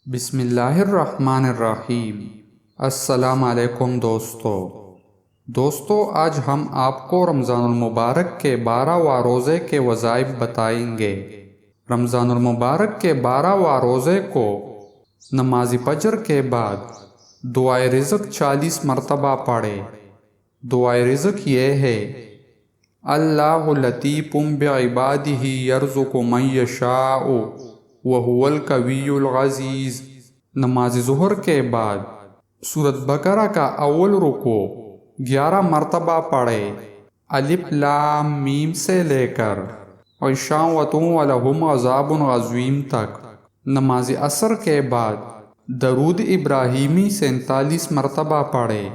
بسم اللہ الرحمن الرحیم۔ السلام علیکم دوستو، آج ہم آپ کو رمضان المبارک کے 12واں روزے کے وظائف بتائیں گے۔ رمضان المبارک کے 12واں روزے کو نماز فجر کے بعد دعائے رزق 40 مرتبہ پڑھے۔ دعائے رزق یہ ہے: اللہ لطیف بعبادہ یرزق من یشاء وہو القوی العزیز۔ نماز ظہر کے بعد سورۃ بقرہ کا اول رکوع 11 مرتبہ پڑھے۔ الف لام میم سے لے کر عشاوۃ ولہم عذاب عظیم تک۔ نماز عصر کے بعد درود ابراہیمی 47 مرتبہ پڑھے۔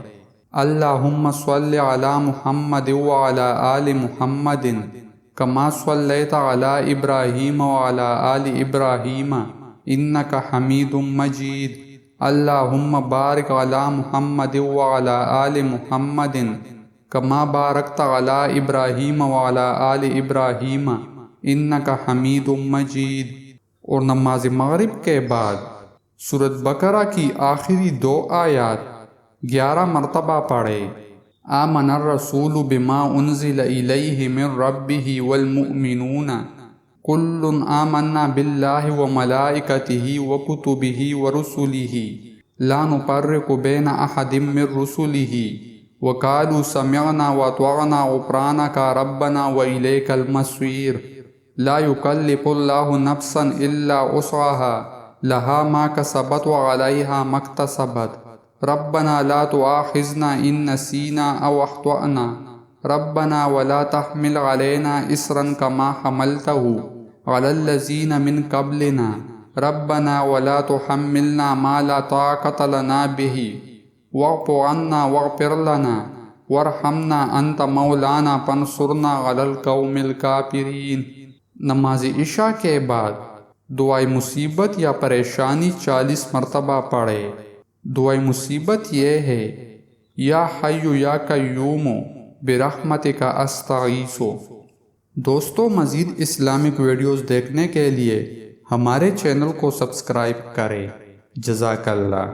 اللہم صل علی محمد وعلی آل محمد کما صلیت علی ابراہیم وعلی آل ابراہیم انک حمید مجید۔ اللہم بارک علی محمد وعلی آل محمد کما بارکت علی ابراہیم وعلی آل ابراہیم انک حمید مجید۔ اور نماز مغرب کے بعد سورۃ بقرہ کی آخری 2 آیات 11 مرتبہ پڑھے۔ آمن الرسول بما انزل الیہ من ربہ والمؤمنون کل آمنا باللہ وملائکتہ وکتبہ ورسلہ لا نفرق بین احد من رسلہ وقالوا سمعنا واطعنا غفرانک ربنا والیک المصیر۔ لا یکلف اللہ نفسا الا وسعها لہا ما کسبت وعلیہا ما اکتسبت۔ ربنا لا تؤاخذنا ان نسینا او اخطأنا ربنا ولا تحمل علینا اصرا کما حملتہ علی الذین من قبلنا ربنا ولا تحملنا ما لا طاقة لنا به واعف عنا واغفر لنا وارحمنا انت مولانا فانصرنا علی القوم الکافرین۔ نماز عشاء کے بعد دعائے مصیبت یا پریشانی 40 مرتبہ پڑھے۔ دعائے مصیبت یہ ہے: یا حی یا قیوم برحمتک استغیث۔ دوستو، مزید اسلامک ویڈیوز دیکھنے کے لیے ہمارے چینل کو سبسکرائب کریں۔ جزاک اللہ۔